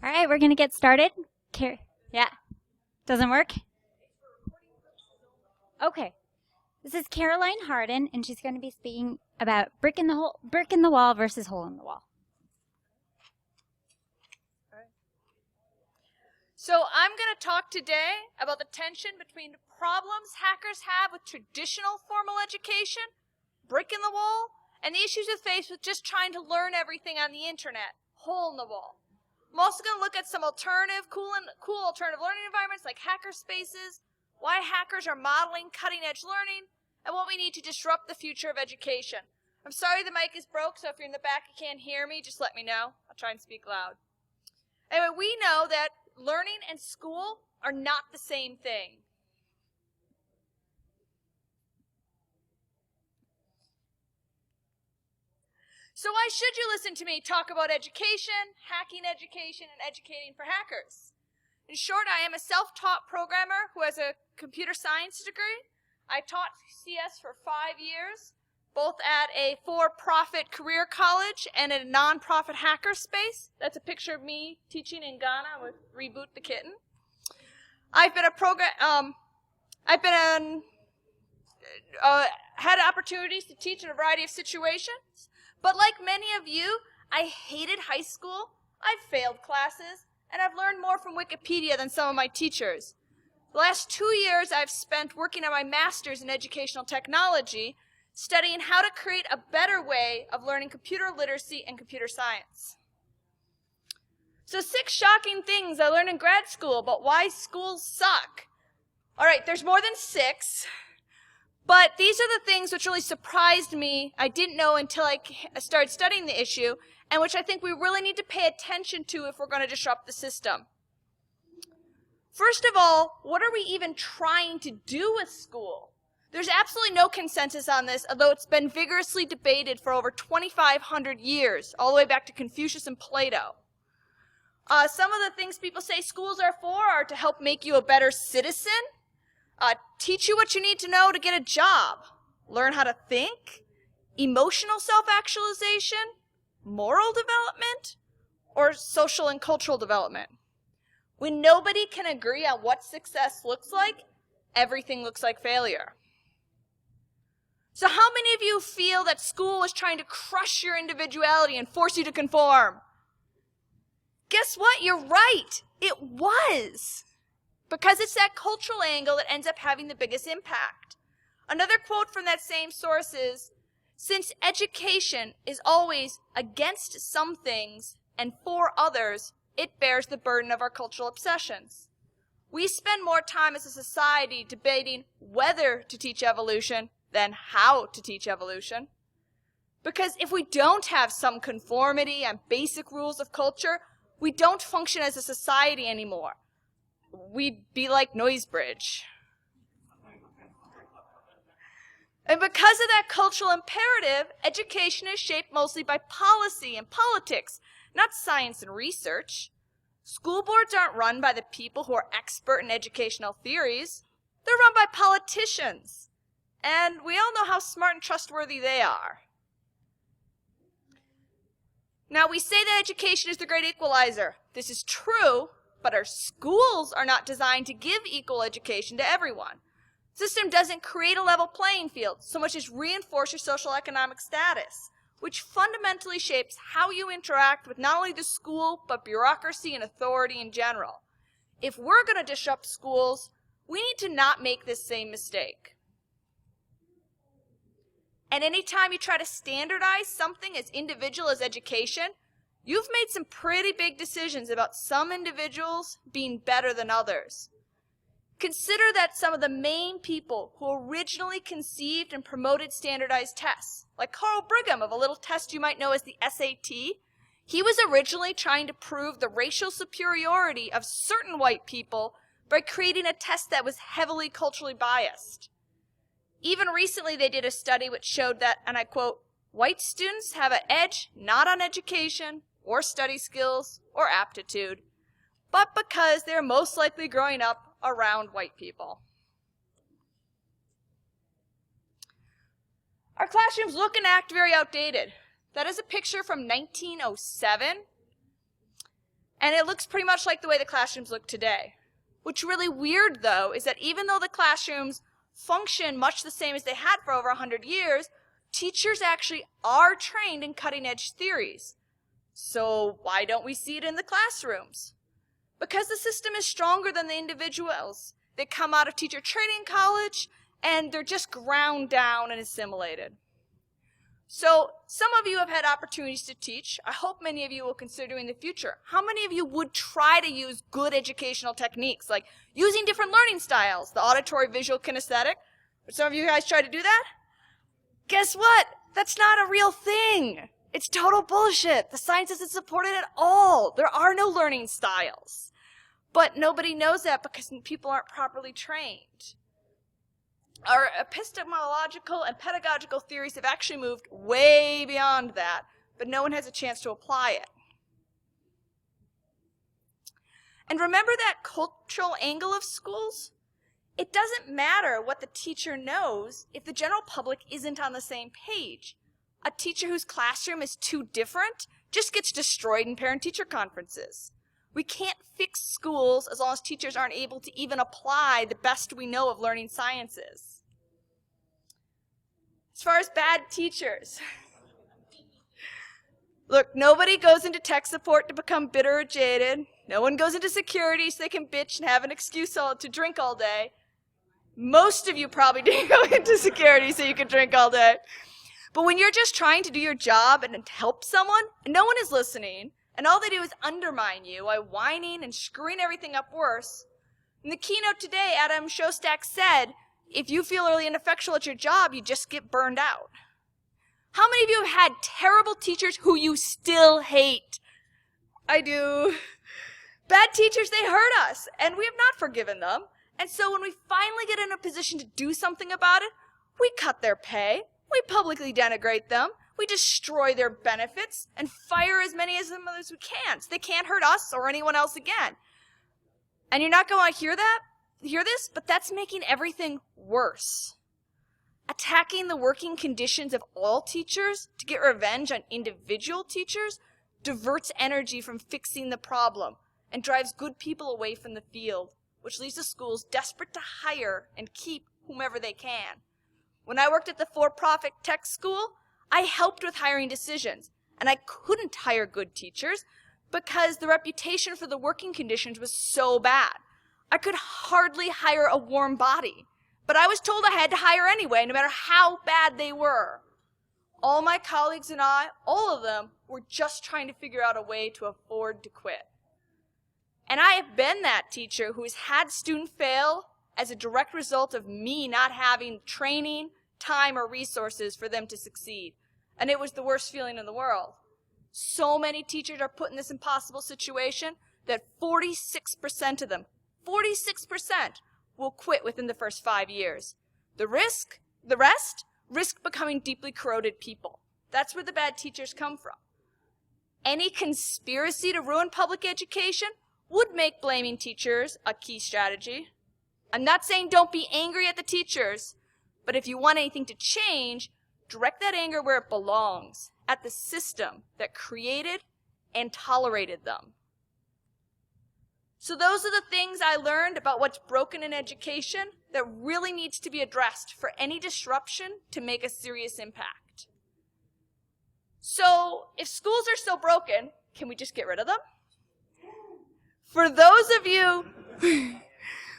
All right, we're going to get started. Yeah. Doesn't work? Okay. This is Caroline Hardin, and she's going to be speaking about brick in the wall versus hole in the wall. So I'm going to talk today about the tension between the problems hackers have with traditional formal education, brick in the wall, and the issues they face with just trying to learn everything on the internet, hole in the wall. I'm also going to look at some cool alternative learning environments like hacker spaces, why hackers are modeling cutting-edge learning, and what we need to disrupt the future of education. I'm sorry the mic is broke, so if you're in the back and can't hear me, just let me know. I'll try and speak loud. Anyway, we know that learning and school are not the same thing. So why should you listen to me talk about education, hacking education, and educating for hackers? In short, I am a self-taught programmer who has a computer science degree. I taught CS for 5 years, both at a for-profit career college and at a non-profit hacker space. That's a picture of me teaching in Ghana with Reboot the Kitten. Had opportunities to teach in a variety of situations. But like many of you, I hated high school, I've failed classes, and I've learned more from Wikipedia than some of my teachers. The last 2 years I've spent working on my master's in educational technology, studying how to create a better way of learning computer literacy and computer science. So 6 shocking things I learned in grad school about why schools suck. All right, there's more than 6. But these are the things which really surprised me. I didn't know until I started studying the issue, and which I think we really need to pay attention to if we're going to disrupt the system. First of all, what are we even trying to do with school? There's absolutely no consensus on this, although it's been vigorously debated for over 2,500 years, all the way back to Confucius and Plato. Some of the things people say schools are for are to help make you a better citizen, teach you what you need to know to get a job, learn how to think, emotional self-actualization, moral development, or social and cultural development. When nobody can agree on what success looks like, everything looks like failure. So how many of you feel that school is trying to crush your individuality and force you to conform? Guess what? You're right. It was. Because it's that cultural angle that ends up having the biggest impact. Another quote from that same source is, "Since education is always against some things and for others, it bears the burden of our cultural obsessions. We spend more time as a society debating whether to teach evolution than how to teach evolution. Because if we don't have some conformity and basic rules of culture, we don't function as a society anymore. We'd be like Noisebridge." And because of that cultural imperative, education is shaped mostly by policy and politics, not science and research. School boards aren't run by the people who are expert in educational theories. They're run by politicians. And we all know how smart and trustworthy they are. Now, we say that education is the great equalizer. This is true, but our schools are not designed to give equal education to everyone. The system doesn't create a level playing field so much as reinforce your social economic status, which fundamentally shapes how you interact with not only the school, but bureaucracy and authority in general. If we're going to disrupt schools, we need to not make this same mistake. And anytime you try to standardize something as individual as education, you've made some pretty big decisions about some individuals being better than others. Consider that some of the main people who originally conceived and promoted standardized tests, like Carl Brigham of a little test you might know as the SAT, he was originally trying to prove the racial superiority of certain white people by creating a test that was heavily culturally biased. Even recently they did a study which showed that, and I quote, "White students have an edge not on education or study skills or aptitude, but because they're most likely growing up around white people." Our classrooms look and act very outdated. That is a picture from 1907. And it looks pretty much like the way the classrooms look today. What's really weird, though, is that even though the classrooms function much the same as they had for over 100 years, teachers actually are trained in cutting-edge theories. So why don't we see it in the classrooms? Because the system is stronger than the individuals. They come out of teacher training college, and they're just ground down and assimilated. So some of you have had opportunities to teach. I hope many of you will consider in the future. How many of you would try to use good educational techniques, like using different learning styles, the auditory, visual, kinesthetic? Would some of you guys try to do that? Guess what? That's not a real thing. It's total bullshit. The science isn't supported at all. There are no learning styles. But nobody knows that because people aren't properly trained. Our epistemological and pedagogical theories have actually moved way beyond that, but no one has a chance to apply it. And remember that cultural angle of schools? It doesn't matter what the teacher knows if the general public isn't on the same page. A teacher whose classroom is too different just gets destroyed in parent-teacher conferences. We can't fix schools as long as teachers aren't able to even apply the best we know of learning sciences. As far as bad teachers, look, nobody goes into tech support to become bitter or jaded. No one goes into security so they can bitch and have an excuse to drink all day. Most of you probably didn't go into security so you could drink all day. But when you're just trying to do your job and help someone, and no one is listening, and all they do is undermine you by whining and screwing everything up worse. In the keynote today, Adam Shostak said, if you feel really ineffectual at your job, you just get burned out. How many of you have had terrible teachers who you still hate? I do. Bad teachers, they hurt us, and we have not forgiven them. And so when we finally get in a position to do something about it, we cut their pay, we publicly denigrate them, we destroy their benefits, and fire as many of them as we can, so they can't hurt us or anyone else again. And you're not going to hear this, but that's making everything worse. Attacking the working conditions of all teachers to get revenge on individual teachers diverts energy from fixing the problem and drives good people away from the field, which leaves the schools desperate to hire and keep whomever they can. When I worked at the for-profit tech school, I helped with hiring decisions, and I couldn't hire good teachers because the reputation for the working conditions was so bad. I could hardly hire a warm body, but I was told I had to hire anyway, no matter how bad they were. All my colleagues and I, all of them, were just trying to figure out a way to afford to quit. And I have been that teacher who has had students fail as a direct result of me not having training, time, or resources for them to succeed. And it was the worst feeling in the world. So many teachers are put in this impossible situation that 46% of them, 46% will quit within the first 5 years. The rest risk becoming deeply corroded people. That's where the bad teachers come from. Any conspiracy to ruin public education would make blaming teachers a key strategy. I'm not saying don't be angry at the teachers, but if you want anything to change, direct that anger where it belongs, at the system that created and tolerated them. So those are the things I learned about what's broken in education that really needs to be addressed for any disruption to make a serious impact. So if schools are so broken, can we just get rid of them? For those of you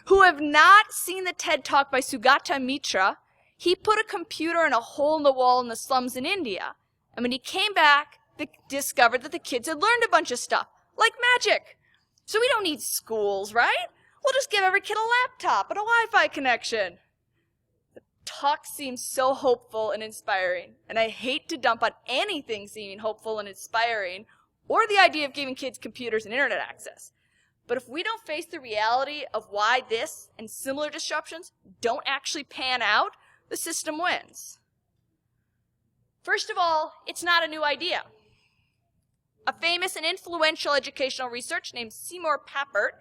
who have not seen the TED Talk by Sugata Mitra, he put a computer in a hole in the wall in the slums in India. And when he came back, they discovered that the kids had learned a bunch of stuff, like magic. So we don't need schools, right? We'll just give every kid a laptop and a Wi-Fi connection. The talk seems so hopeful and inspiring, and I hate to dump on anything seeming hopeful and inspiring, or the idea of giving kids computers and internet access. But if we don't face the reality of why this and similar disruptions don't actually pan out, the system wins. First of all, it's not a new idea. A famous and influential educational researcher named Seymour Papert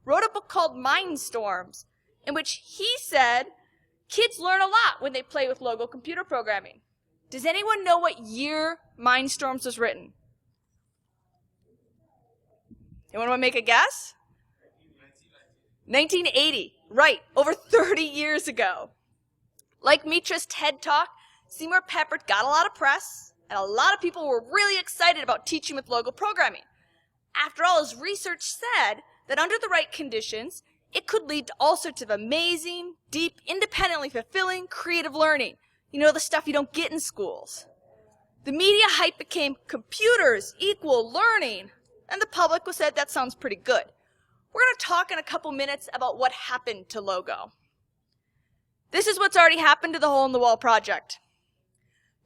wrote a book called Mindstorms, in which he said kids learn a lot when they play with local computer programming. Does anyone know what year Mindstorms was written? Anyone want to make a guess? 1980. Right, over 30 years ago. Like Mitra's TED Talk, Seymour Papert got a lot of press, and a lot of people were really excited about teaching with logo programming. After all, his research said that under the right conditions, it could lead to all sorts of amazing, deep, independently fulfilling, creative learning. You know, the stuff you don't get in schools. The media hype became computers equal learning, and the public said that sounds pretty good. We're going to talk in a couple minutes about what happened to Logo. This is what's already happened to the Hole in the Wall project.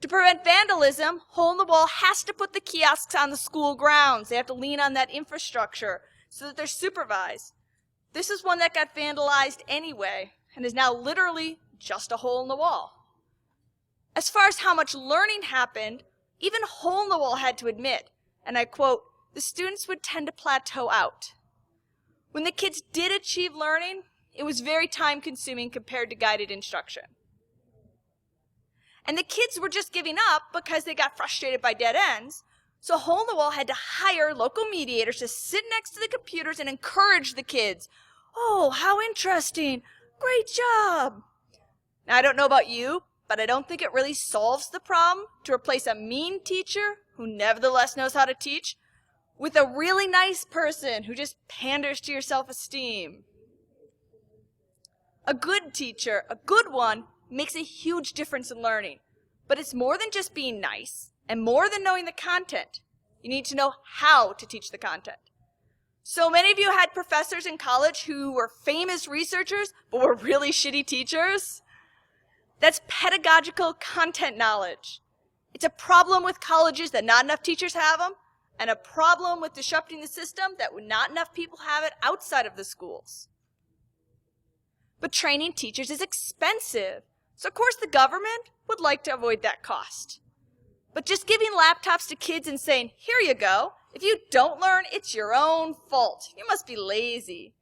To prevent vandalism, Hole in the Wall has to put the kiosks on the school grounds. They have to lean on that infrastructure so that they're supervised. This is one that got vandalized anyway and is now literally just a hole in the wall. As far as how much learning happened, even Hole in the Wall had to admit, and I quote, the students would tend to plateau out. When the kids did achieve learning, it was very time-consuming compared to guided instruction. And the kids were just giving up because they got frustrated by dead ends, so Hole in the Wall had to hire local mediators to sit next to the computers and encourage the kids. Oh, how interesting. Great job. Now, I don't know about you, but I don't think it really solves the problem to replace a mean teacher who nevertheless knows how to teach with a really nice person who just panders to your self-esteem. A good teacher, a good one, makes a huge difference in learning. But it's more than just being nice, and more than knowing the content. You need to know how to teach the content. So many of you had professors in college who were famous researchers, but were really shitty teachers. That's pedagogical content knowledge. It's a problem with colleges that not enough teachers have them, and a problem with disrupting the system that not enough people have it outside of the schools. But training teachers is expensive, so of course the government would like to avoid that cost. But just giving laptops to kids and saying, here you go, if you don't learn, it's your own fault. You must be lazy.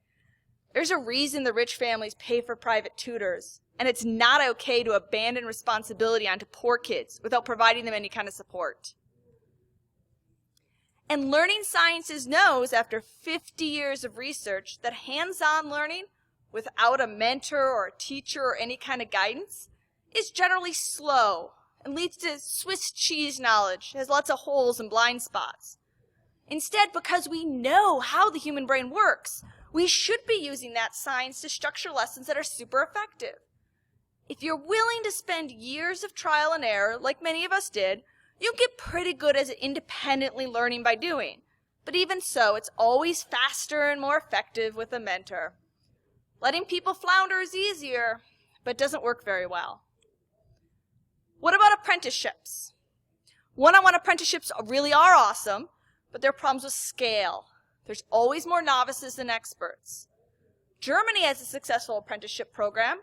There's a reason the rich families pay for private tutors, and it's not okay to abandon responsibility onto poor kids without providing them any kind of support. And Learning Sciences knows, after 50 years of research, that hands-on learning without a mentor or a teacher or any kind of guidance is generally slow and leads to Swiss cheese knowledge, has lots of holes and blind spots. Instead, because we know how the human brain works, we should be using that science to structure lessons that are super effective. If you're willing to spend years of trial and error, like many of us did, you'll get pretty good at independently learning by doing. But even so, it's always faster and more effective with a mentor. Letting people flounder is easier, but doesn't work very well. What about apprenticeships? One-on-one apprenticeships really are awesome, but there are problems with scale. There's always more novices than experts. Germany has a successful apprenticeship program,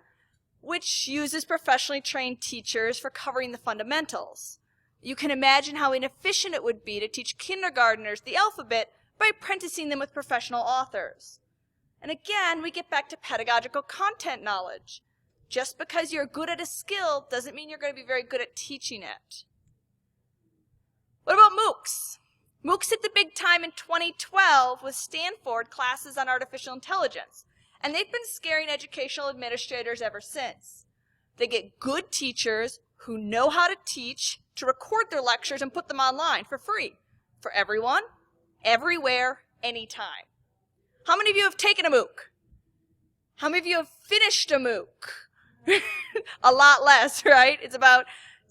which uses professionally trained teachers for covering the fundamentals. You can imagine how inefficient it would be to teach kindergarteners the alphabet by apprenticing them with professional authors. And again, we get back to pedagogical content knowledge. Just because you're good at a skill doesn't mean you're going to be very good at teaching it. What about MOOCs? MOOCs hit the big time in 2012 with Stanford classes on artificial intelligence, and they've been scaring educational administrators ever since. They get good teachers who know how to teach to record their lectures and put them online for free, for everyone, everywhere, anytime. How many of you have taken a MOOC? How many of you have finished a MOOC? A lot less, right? It's about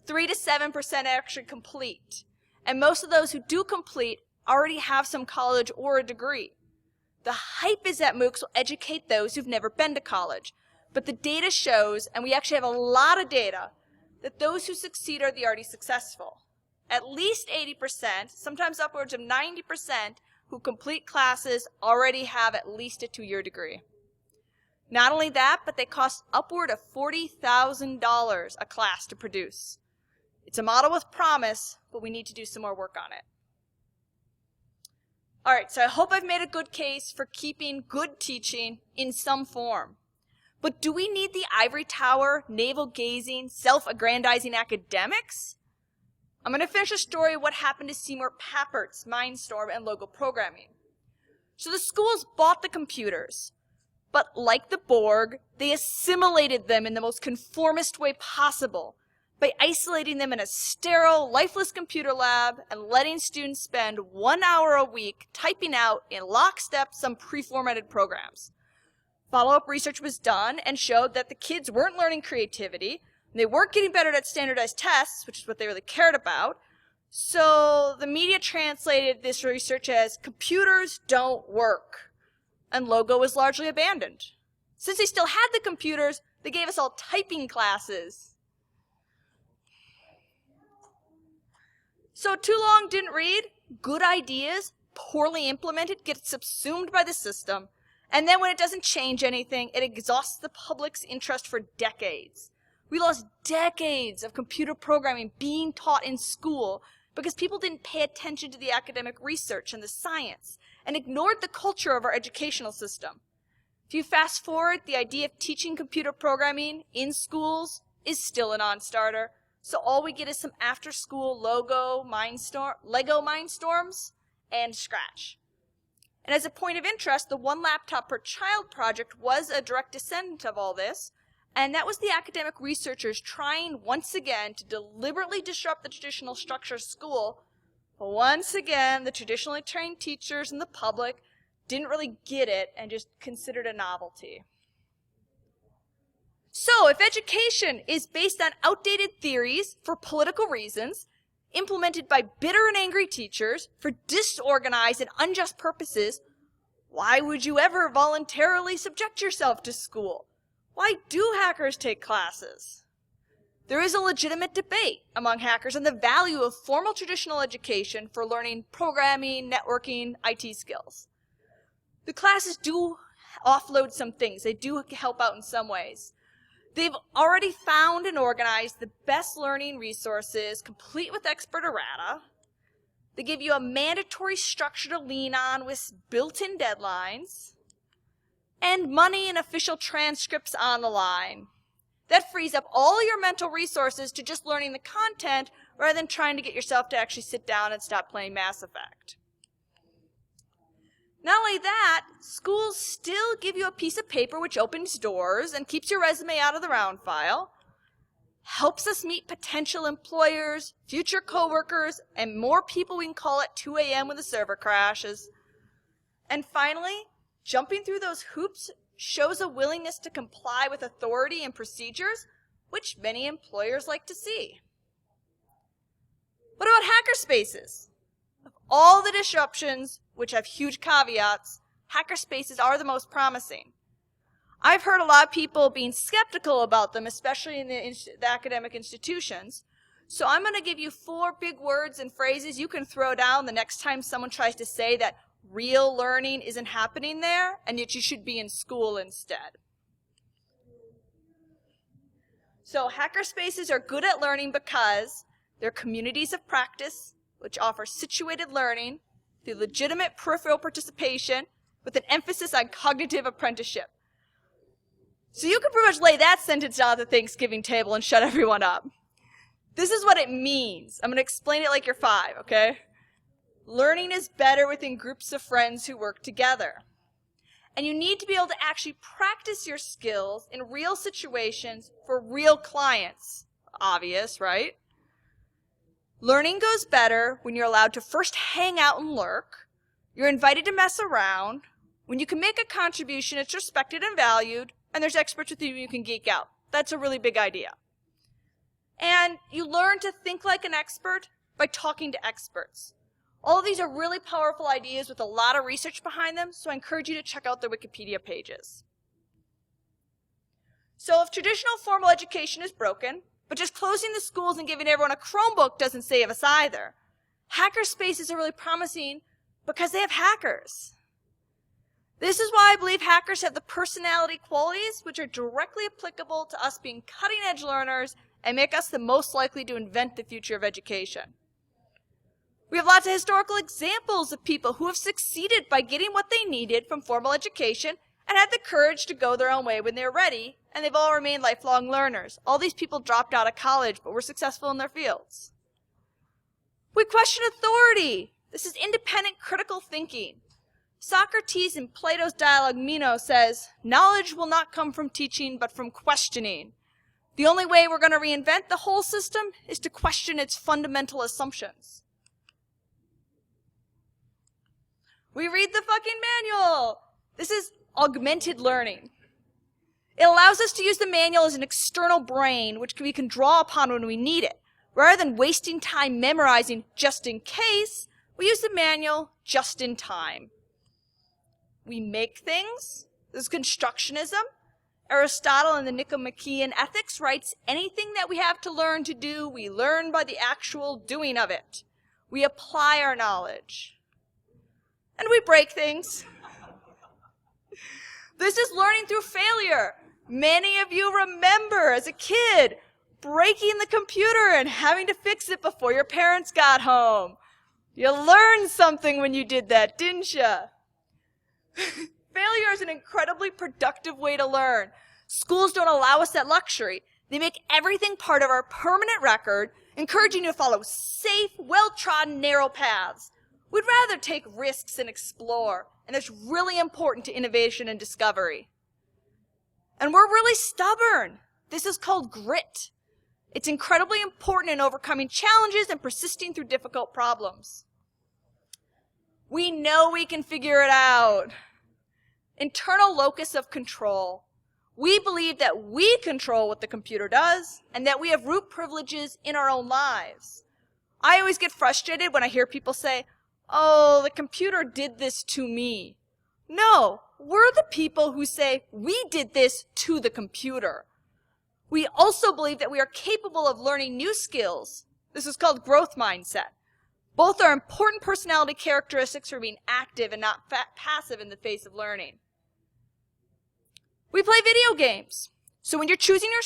3 to 7% actually complete. And most of those who do complete already have some college or a degree. The hype is that MOOCs will educate those who've never been to college. But the data shows, and we actually have a lot of data, that those who succeed are the already successful. At least 80%, sometimes upwards of 90%, who complete classes already have at least a 2-year degree. Not only that, but they cost upward of $40,000 a class to produce. It's a model with promise, but we need to do some more work on it. All right, so I hope I've made a good case for keeping good teaching in some form. But do we need the ivory tower, navel-gazing, self-aggrandizing academics? I'm going to finish a story of what happened to Seymour Papert's Mindstorm and logo programming. So the schools bought the computers, but like the Borg, they assimilated them in the most conformist way possible by isolating them in a sterile, lifeless computer lab and letting students spend 1 hour a week typing out in lockstep some pre-formatted programs. Follow-up research was done and showed that the kids weren't learning creativity, and they weren't getting better at standardized tests, which is what they really cared about. So the media translated this research as computers don't work, and Logo was largely abandoned. Since they still had the computers, they gave us all typing classes. So too long didn't read, good ideas, poorly implemented, get subsumed by the system, and then when it doesn't change anything, it exhausts the public's interest for decades. We lost decades of computer programming being taught in school because people didn't pay attention to the academic research and the science and ignored the culture of our educational system. If you fast forward, the idea of teaching computer programming in schools is still a non-starter. So all we get is some after-school Lego Mindstorms and Scratch. And as a point of interest, the One Laptop Per Child project was a direct descendant of all this, and that was the academic researchers trying once again to deliberately disrupt the traditional structure of school. But once again, the traditionally trained teachers and the public didn't really get it and just considered a novelty. So, if education is based on outdated theories for political reasons, implemented by bitter and angry teachers for disorganized and unjust purposes, why would you ever voluntarily subject yourself to school? Why do hackers take classes? There is a legitimate debate among hackers on the value of formal traditional education for learning programming, networking, IT skills. The classes do offload some things. They do help out in some ways. They've already found and organized the best learning resources, complete with expert errata. They give you a mandatory structure to lean on with built-in deadlines, and money and official transcripts on the line. That frees up all your mental resources to just learning the content rather than trying to get yourself to actually sit down and stop playing Mass Effect. Not only that, schools still give you a piece of paper which opens doors and keeps your resume out of the round file, helps us meet potential employers, future coworkers, and more people we can call at 2 a.m. when the server crashes. And finally, jumping through those hoops shows a willingness to comply with authority and procedures, which many employers like to see. What about hackerspaces? Of all the disruptions, which have huge caveats, hackerspaces are the most promising. I've heard a lot of people being skeptical about them, especially in the academic institutions. So I'm going to give you 4 big words and phrases you can throw down the next time someone tries to say that real learning isn't happening there, and yet you should be in school instead. So hackerspaces are good at learning because they're communities of practice, which offer situated learning through legitimate peripheral participation with an emphasis on cognitive apprenticeship. So you can pretty much lay that sentence down at the Thanksgiving table and shut everyone up. This is what it means. I'm going to explain it like you're 5, okay? Learning is better within groups of friends who work together. And you need to be able to actually practice your skills in real situations for real clients. Obvious, right? Learning goes better when you're allowed to first hang out and lurk. You're invited to mess around. When you can make a contribution, it's respected and valued, and there's experts with you you can geek out. That's a really big idea. And you learn to think like an expert by talking to experts. All of these are really powerful ideas with a lot of research behind them, so I encourage you to check out their Wikipedia pages. So if traditional formal education is broken, but just closing the schools and giving everyone a Chromebook doesn't save us either, hackerspaces are really promising because they have hackers. This is why I believe hackers have the personality qualities which are directly applicable to us being cutting-edge learners and make us the most likely to invent the future of education. We have lots of historical examples of people who have succeeded by getting what they needed from formal education and had the courage to go their own way when they're ready, and they've all remained lifelong learners. All these people dropped out of college but were successful in their fields. We question authority. This is independent critical thinking. Socrates in Plato's dialogue Meno says, knowledge will not come from teaching, but from questioning. The only way we're going to reinvent the whole system is to question its fundamental assumptions. We read the fucking manual. This is augmented learning. It allows us to use the manual as an external brain, which we can draw upon when we need it. Rather than wasting time memorizing just in case, we use the manual just in time. We make things. This is constructionism. Aristotle in the Nicomachean Ethics writes, anything that we have to learn to do, we learn by the actual doing of it. We apply our knowledge. And we break things. This is learning through failure. Many of you remember as a kid breaking the computer and having to fix it before your parents got home. You learned something when you did that, didn't you? Failure is an incredibly productive way to learn. Schools don't allow us that luxury. They make everything part of our permanent record, encouraging you to follow safe, well-trodden, narrow paths. We'd rather take risks and explore, and that's really important to innovation and discovery. And we're really stubborn. This is called grit. It's incredibly important in overcoming challenges and persisting through difficult problems. We know we can figure it out. Internal locus of control. We believe that we control what the computer does and that we have root privileges in our own lives. I always get frustrated when I hear people say, oh, the computer did this to me. No, we're the people who say we did this to the computer. We also believe that we are capable of learning new skills. This is called growth mindset. Both are important personality characteristics for being active and not passive in the face of learning. We play video games. So when you're choosing your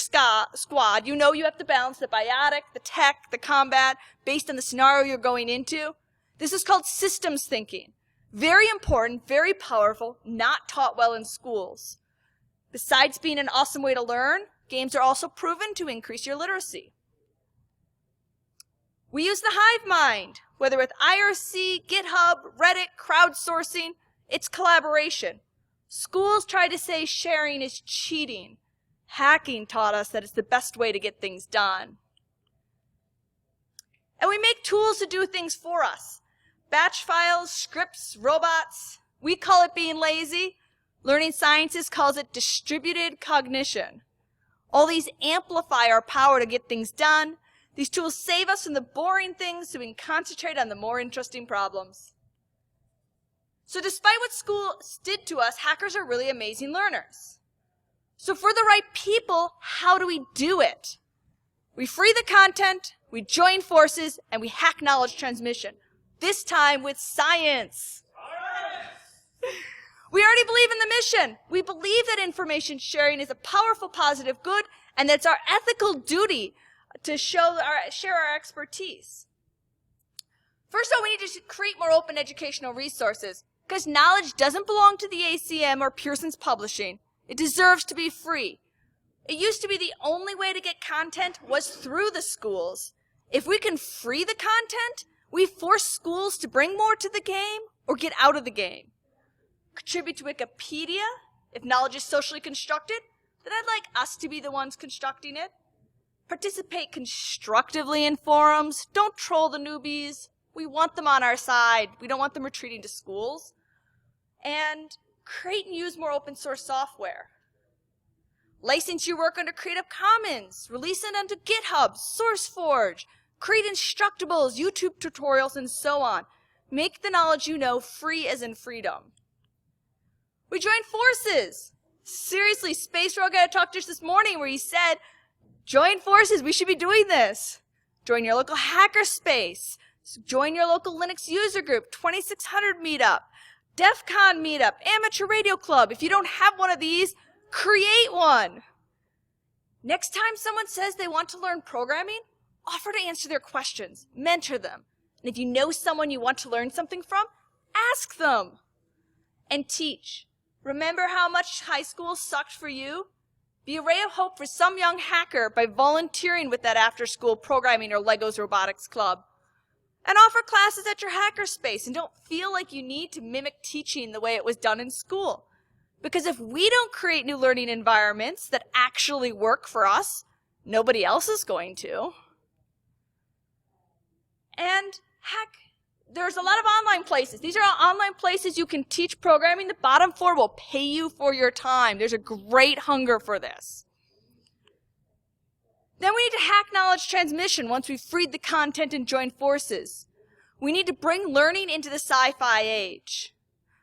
squad, you know you have to balance the biotic, the tech, the combat, based on the scenario you're going into. This is called systems thinking. Very important, very powerful, not taught well in schools. Besides being an awesome way to learn, games are also proven to increase your literacy. We use the hive mind, whether with IRC, GitHub, Reddit, crowdsourcing, it's collaboration. Schools try to say sharing is cheating. Hacking taught us that it's the best way to get things done. And we make tools to do things for us. Batch files, scripts, robots. We call it being lazy. Learning Sciences calls it distributed cognition. All these amplify our power to get things done. These tools save us from the boring things so we can concentrate on the more interesting problems. So despite what schools did to us, hackers are really amazing learners. So for the right people, how do we do it? We free the content, we join forces, and we hack knowledge transmission. This time with science. We already believe in the mission. We believe that information sharing is a powerful positive good, and that it's our ethical duty to share our expertise. First of all, we need to create more open educational resources, because knowledge doesn't belong to the ACM or Pearson's Publishing. It deserves to be free. It used to be the only way to get content was through the schools. If we can free the content, we force schools to bring more to the game or get out of the game. Contribute to Wikipedia. If knowledge is socially constructed, then I'd like us to be the ones constructing it. Participate constructively in forums. Don't troll the newbies. We want them on our side. We don't want them retreating to schools. And create and use more open source software. License your work under Creative Commons. Release it onto GitHub, SourceForge. Create Instructables, YouTube tutorials, and so on. Make the knowledge you know free as in freedom. We join forces. Seriously, Space Rogue had a talk to us this morning where he said, join forces, we should be doing this. Join your local hackerspace. Join your local Linux user group, 2600 meetup, DEF CON meetup, amateur radio club. If you don't have one of these, create one. Next time someone says they want to learn programming, offer to answer their questions, mentor them. And if you know someone you want to learn something from, ask them. And teach. Remember how much high school sucked for you? Be a ray of hope for some young hacker by volunteering with that after-school programming or Legos Robotics Club. And offer classes at your hackerspace and don't feel like you need to mimic teaching the way it was done in school. Because if we don't create new learning environments that actually work for us, nobody else is going to. And heck, there's a lot of online places. These are online places you can teach programming. The bottom 4 will pay you for your time. There's a great hunger for this. Then we need to hack knowledge transmission once we've freed the content and joined forces. We need to bring learning into the sci-fi age.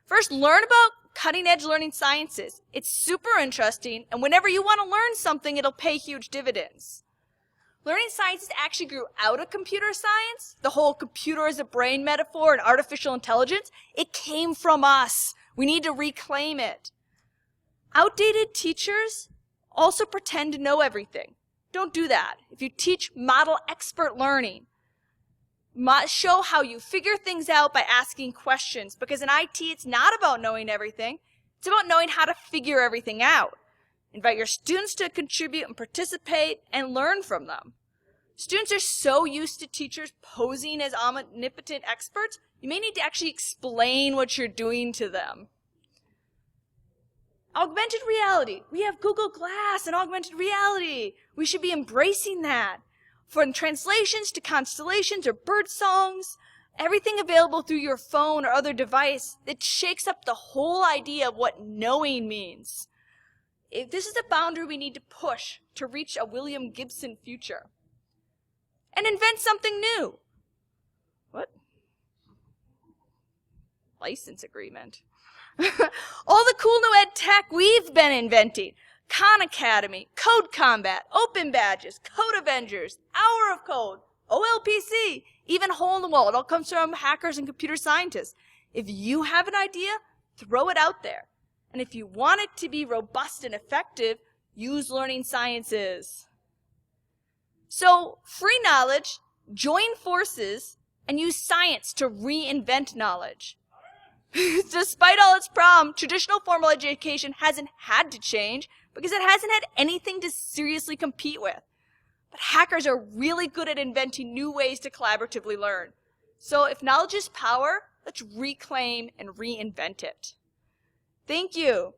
First, learn about cutting-edge learning sciences. It's super interesting, and whenever you want to learn something, it'll pay huge dividends. Learning sciences actually grew out of computer science. The whole computer as a brain metaphor and artificial intelligence, it came from us. We need to reclaim it. Outdated teachers also pretend to know everything. Don't do that. If you teach model expert learning, show how you figure things out by asking questions. Because in IT, it's not about knowing everything. It's about knowing how to figure everything out. Invite your students to contribute and participate and learn from them. Students are so used to teachers posing as omnipotent experts, you may need to actually explain what you're doing to them. Augmented reality. We have Google Glass and augmented reality. We should be embracing that. From translations to constellations or bird songs, everything available through your phone or other device that shakes up the whole idea of what knowing means. If this is a boundary we need to push to reach a William Gibson future. And invent something new. What? License agreement. All the cool new ed tech we've been inventing. Khan Academy, Code Combat, Open Badges, Code Avengers, Hour of Code, OLPC, even Hole in the Wall. It all comes from hackers and computer scientists. If you have an idea, throw it out there. And if you want it to be robust and effective, use learning sciences. So, free knowledge, join forces, and use science to reinvent knowledge. Despite all its problems, traditional formal education hasn't had to change because it hasn't had anything to seriously compete with. But hackers are really good at inventing new ways to collaboratively learn. So if knowledge is power, let's reclaim and reinvent it. Thank you.